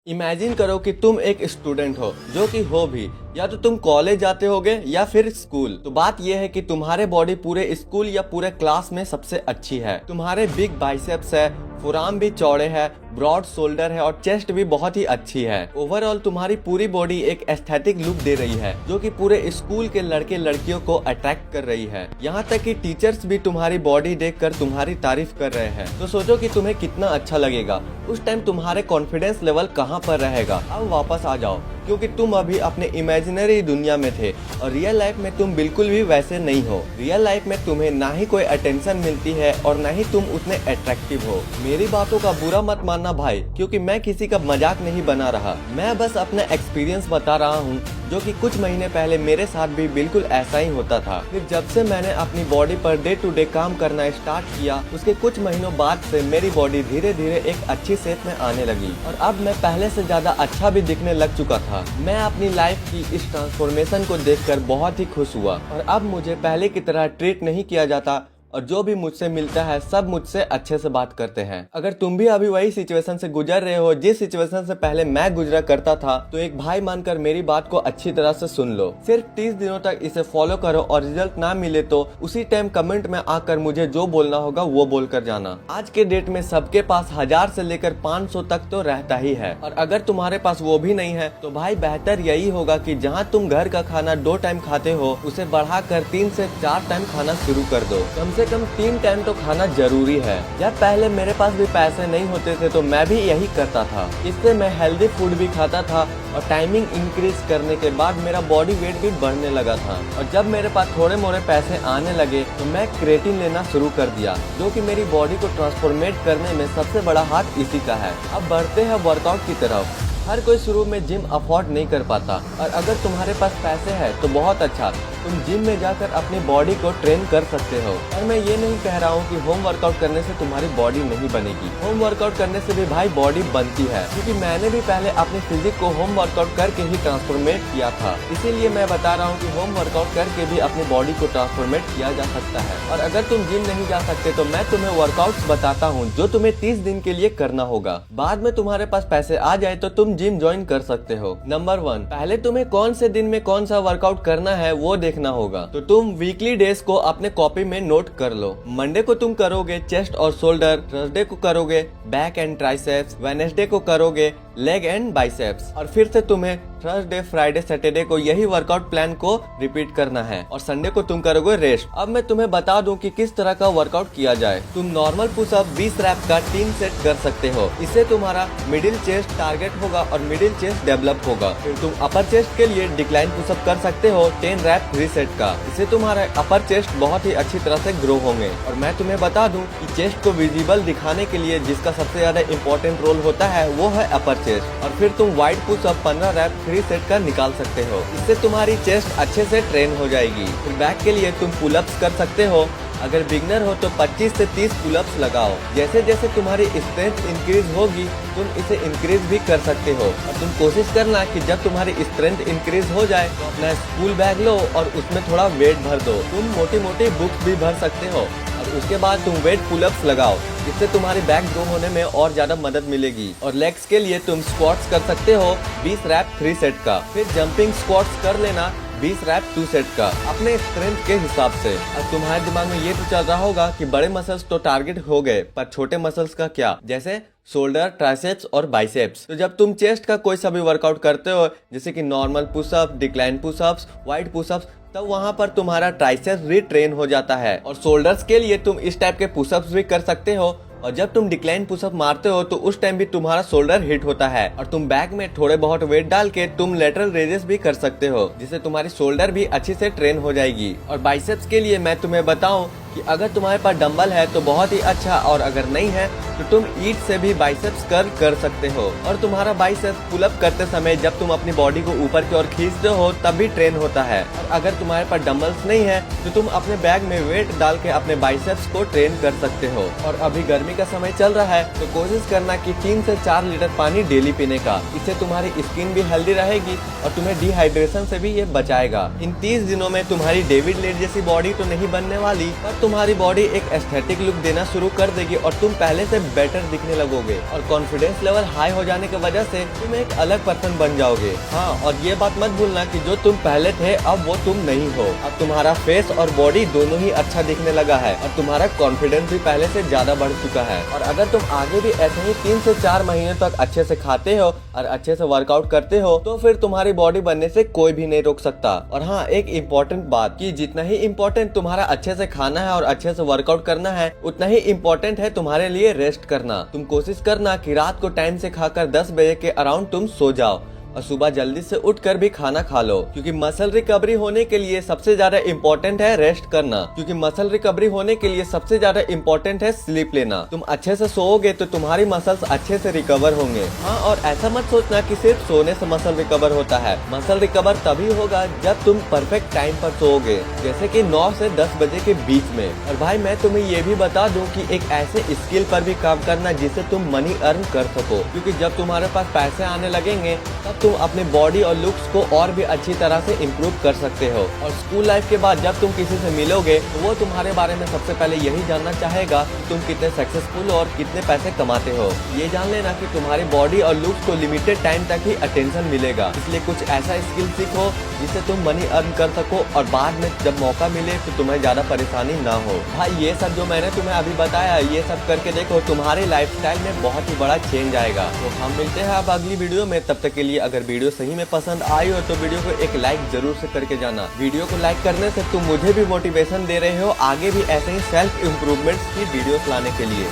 Imagine करो कि तुम एक स्टूडेंट हो, जो कि हो भी, या तो तुम कॉलेज जाते होगे या फिर स्कूल। तो बात यह है कि तुम्हारे बॉडी पूरे स्कूल या पूरे क्लास में सबसे अच्छी है। तुम्हारे बिग बाइसेप्स है, फोराम भी चौड़े है, ब्रॉड शोल्डर है और चेस्ट भी बहुत ही अच्छी है। ओवरऑल तुम्हारी पूरी बॉडी एक एस्थेटिक लुक दे रही है, जो कि पूरे स्कूल के लड़के लड़कियों को अट्रैक्ट कर रही है। यहाँ तक कि टीचर्स भी तुम्हारी बॉडी देखकर तुम्हारी तारीफ कर रहे हैं। तो सोचो कि तुम्हें कितना अच्छा लगेगा। उस टाइम तुम्हारे कॉन्फिडेंस लेवल कहाँ पर रहेगा। अब वापस आ जाओ, क्योंकि तुम अभी अपने इमेजिनरी दुनिया में थे और रियल लाइफ में तुम बिल्कुल भी वैसे नहीं हो। रियल लाइफ में तुम्हें ना ही कोई अटेंशन मिलती है और ना ही तुम उतने अट्रैक्टिव हो। मेरी बातों का बुरा मत मानना भाई, क्योंकि मैं किसी का मजाक नहीं बना रहा। मैं बस अपना एक्सपीरियंस बता रहा हूँ, जो कि कुछ महीने पहले मेरे साथ भी बिल्कुल ऐसा ही होता था। फिर जब से मैंने अपनी body per day to day काम करना स्टार्ट किया, उसके कुछ महीनों बाद से मेरी बॉडी धीरे धीरे एक अच्छी शेप में आने लगी और अब मैं पहले से ज्यादा अच्छा भी दिखने लग चुका था। मैं अपनी लाइफ की इस ट्रांसफॉर्मेशन को देखकर बहुत ही खुश हुआ और अब मुझे पहले की तरह ट्रीट नहीं किया जाता और जो भी मुझसे मिलता है सब मुझसे अच्छे से बात करते हैं। अगर तुम भी अभी वही सिचुएशन से गुजर रहे हो जिस सिचुएशन से पहले मैं गुजरा करता था, तो एक भाई मानकर मेरी बात को अच्छी तरह से सुन लो। सिर्फ 30 दिनों तक इसे फॉलो करो और रिजल्ट ना मिले तो उसी टाइम कमेंट में आकर मुझे जो बोलना होगा वो बोलकर जाना। आज के डेट में सबके पास 1000 से लेकर 500 तक तो रहता ही है, और अगर तुम्हारे पास वो भी नहीं है तो भाई बेहतर यही होगा कि जहाँ तुम घर का खाना 2 टाइम खाते हो, उसे बढ़ाकर 3 से 4 टाइम खाना शुरू कर दो। कम 3 टाइम तो खाना जरूरी है। जब पहले मेरे पास भी पैसे नहीं होते थे तो मैं भी यही करता था। इससे मैं हेल्दी फूड भी खाता था और टाइमिंग इंक्रीज करने के बाद मेरा बॉडी वेट भी बढ़ने लगा था। और जब मेरे पास थोड़े मोड़े पैसे आने लगे तो मैं क्रेटिन लेना शुरू कर दिया, जो कि मेरी बॉडी को ट्रांसफॉर्मेट करने में सबसे बड़ा हाथ इसी का है। अब बढ़ते हैं वर्कआउट की तरफ। हर कोई शुरू में जिम अफोर्ड नहीं कर पाता, और अगर तुम्हारे पास पैसे हैं तो बहुत अच्छा, तुम जिम में जाकर अपनी बॉडी को ट्रेन कर सकते हो। और मैं ये नहीं कह रहा हूँ कि होम वर्कआउट करने से तुम्हारी बॉडी नहीं बनेगी। होम वर्कआउट करने से भी भाई बॉडी बनती है, क्योंकि मैंने भी पहले अपनी फिजिक को होम वर्कआउट करके ही ट्रांसफॉर्मेट किया था। इसीलिए मैं बता रहा हूँ कि होम वर्कआउट करके भी अपनी बॉडी को ट्रांसफॉर्मेट किया जा सकता है। और अगर तुम जिम नहीं जा सकते तो मैं तुम्हें वर्कआउट्स बताता हूँ जो तुम्हें 30 दिन के लिए करना होगा। बाद में तुम्हारे पास पैसे आ जाए तो तुम जिम ज्वाइन कर सकते हो। नंबर 1, पहले तुम्हें कौन से दिन में कौन सा वर्कआउट करना है वो देखना होगा। तो तुम वीकली डेज को अपने कॉपी में नोट कर लो। मंडे को तुम करोगे चेस्ट और शोल्डर, थर्सडे को करोगे बैक एंड ट्राइसेप्स, वेडनेसडे को करोगे लेग एंड बाइसेप्स, और फिर से तुम्हें थर्सडे, फ्राइडे, सैटरडे को यही वर्कआउट प्लान को रिपीट करना है और संडे को तुम करोगे रेस्ट। अब मैं तुम्हें बता दूं कि किस तरह का वर्कआउट किया जाए। तुम नॉर्मल पुशअप 20 रैप का 3 सेट कर सकते हो। इससे तुम्हारा मिडिल चेस्ट टारगेट होगा और मिडिल चेस्ट डेवलप होगा। फिर तुम अपर चेस्ट के लिए डिक्लाइन पुशअप कर सकते हो 10 रैप 3 सेट का। इससे तुम्हारा अपर चेस्ट बहुत ही अच्छी तरह से ग्रो होंगे। और मैं तुम्हें बता दूं कि चेस्ट को विजिबल दिखाने के लिए जिसका सबसे ज्यादा इम्पोर्टेंट रोल होता है वो है अपर चेस्ट। और फिर तुम वाइड पुशअप 15 रैप 3 सेट का निकाल सकते हो। इससे तुम्हारी चेस्ट अच्छे से ट्रेन हो जाएगी। फिर बैक के लिए तुम पुलअप्स कर सकते हो। अगर बिगनर हो तो 25 से 30 पुलअप्स लगाओ। जैसे जैसे तुम्हारी स्ट्रेंथ इंक्रीज होगी तुम इसे इंक्रीज भी कर सकते हो। और तुम कोशिश करना कि जब तुम्हारी स्ट्रेंथ इंक्रीज हो जाए तो अपना स्कूल बैग लो और उसमें थोड़ा वेट भर दो। तुम मोटी मोटी बुक्स भी भर सकते हो और उसके बाद तुम वेट पुलअप्स लगाओ। इससे तुम्हारी बैक ग्रो होने में और ज्यादा मदद मिलेगी। और लेग्स के लिए तुम स्क्वाट्स कर सकते हो 20 रैप 3 सेट का। फिर जंपिंग स्क्वाट्स कर लेना 20 रैप 2 सेट का अपने स्ट्रेंथ के हिसाब से। अब तुम्हारे दिमाग में ये तो चल रहा होगा कि बड़े मसल्स तो टारगेट हो गए, पर छोटे मसल्स का क्या, जैसे शोल्डर, ट्राइसेप्स और बाइसेप्स। तो जब तुम चेस्ट का कोई सा भी वर्कआउट करते हो, जैसे कि normal pushup, decline pushups, wide pushups, तब वहां पर तुम्हारा ट्राइसेप्स भी ट्रेन हो जाता है। और शोल्डर्स के लिए तुम इस टाइप के पुशअप्स भी कर सकते हो। और जब तुम डिक्लाइन पुशअप मारते हो तो उस टाइम भी तुम्हारा शोल्डर हिट होता है। और तुम बैक में थोड़े बहुत वेट डाल के तुम लेटरल रेजेस भी कर सकते हो, जिससे तुम्हारी शोल्डर भी अच्छे से ट्रेन हो जाएगी। और बाइसेप्स के लिए मैं तुम्हें बताऊं कि अगर तुम्हारे पास डंबल है तो बहुत ही अच्छा, और अगर नहीं है तो तुम ईट से भी बाइसेप्स कर्ल कर सकते हो। और तुम्हारा बाइसेप्स पुलअप करते समय जब तुम अपनी बॉडी को ऊपर की ओर खींचते हो तब भी ट्रेन होता है। और अगर तुम्हारे पास डंबल्स नहीं है तो तुम अपने बैग में वेट डाल के अपने बाइसेप्स को ट्रेन कर सकते हो। और अभी गर्मी का समय चल रहा है तो कोशिश करना कि 3 से 4 लीटर पानी डेली पीने का। इससे तुम्हारी स्किन भी हेल्दी रहेगी और तुम्हें डिहाइड्रेशन से भी ये बचाएगा। इन 30 दिनों में तुम्हारी डेविड लेट जैसी बॉडी तो नहीं बनने वाली, पर तुम्हारी बॉडी एक एस्थेटिक लुक देना शुरू कर देगी और तुम पहले से बेटर दिखने लगोगे और कॉन्फिडेंस लेवल हाई हो जाने की वजह से तुम एक अलग पर्सन बन जाओगे। हाँ, और ये बात मत भूलना कि जो तुम पहले थे अब वो तुम नहीं हो। अब तुम्हारा फेस और बॉडी दोनों ही अच्छा दिखने लगा है और तुम्हारा कॉन्फिडेंस भी पहले से ज्यादा बढ़ चुका है। और अगर तुम आगे भी ऐसे ही 3 से 4 महीने तक अच्छे से खाते हो और अच्छे से वर्कआउट करते हो तो फिर तुम्हारी बॉडी बनने से कोई भी नहीं रोक सकता। और हाँ, एक इम्पोर्टेंट बात कि जितना ही इम्पोर्टेंट तुम्हारा अच्छे से खाना है और अच्छे से वर्कआउट करना है, उतना ही इम्पोर्टेंट है तुम्हारे लिए रेस्ट करना। तुम कोशिश करना कि रात को टाइम से खाकर 10 बजे के अराउंड तुम सो जाओ और सुबह जल्दी से उठकर भी खाना खा लो, क्योंकि मसल रिकवरी होने के लिए सबसे ज्यादा इम्पोर्टेंट है रेस्ट करना। क्योंकि मसल रिकवरी होने के लिए सबसे ज्यादा इम्पोर्टेंट है स्लीप लेना। तुम अच्छे से सोओगे तो तुम्हारी मसल्स अच्छे से रिकवर होंगे। हाँ, और ऐसा मत सोचना कि सिर्फ सोने से मसल रिकवर होता है। मसल रिकवर तभी होगा जब तुम परफेक्ट टाइम पर सोओगे, जैसे कि 9 से 10 बजे के बीच में। और भाई मैं तुम्हें ये भी बता दूं कि एक ऐसे स्किल पर भी काम करना जिससे तुम मनी अर्न कर सको, क्योंकि जब तुम्हारे पास पैसे आने लगेंगे तब तुम अपने बॉडी और लुक्स को और भी अच्छी तरह से इम्प्रूव कर सकते हो। और स्कूल लाइफ के बाद जब तुम किसी से मिलोगे तो वो तुम्हारे बारे में सबसे पहले यही जानना चाहेगा कि तुम कितने सक्सेसफुल और कितने पैसे कमाते हो। ये जान लेना कि तुम्हारी बॉडी और लुक्स को लिमिटेड टाइम तक ही अटेंशन मिलेगा, इसलिए कुछ ऐसा स्किल सीखो जिससे तुम मनी अर्न कर सको और बाद में जब मौका मिले तो तुम्हें ज्यादा परेशानी ना हो। भाई ये सब जो मैंने तुम्हें अभी बताया, ये सब करके देखो, तुम्हारे लाइफस्टाइल में बहुत ही बड़ा चेंज आएगा। तो हम मिलते हैं अब अगली वीडियो में। तब तक के लिए अगर वीडियो सही में पसंद आई हो तो वीडियो को एक लाइक जरूर से करके जाना। वीडियो को लाइक करने से तुम मुझे भी मोटिवेशन दे रहे हो आगे भी ऐसे ही सेल्फ इम्प्रूवमेंट की वीडियोस लाने के लिए।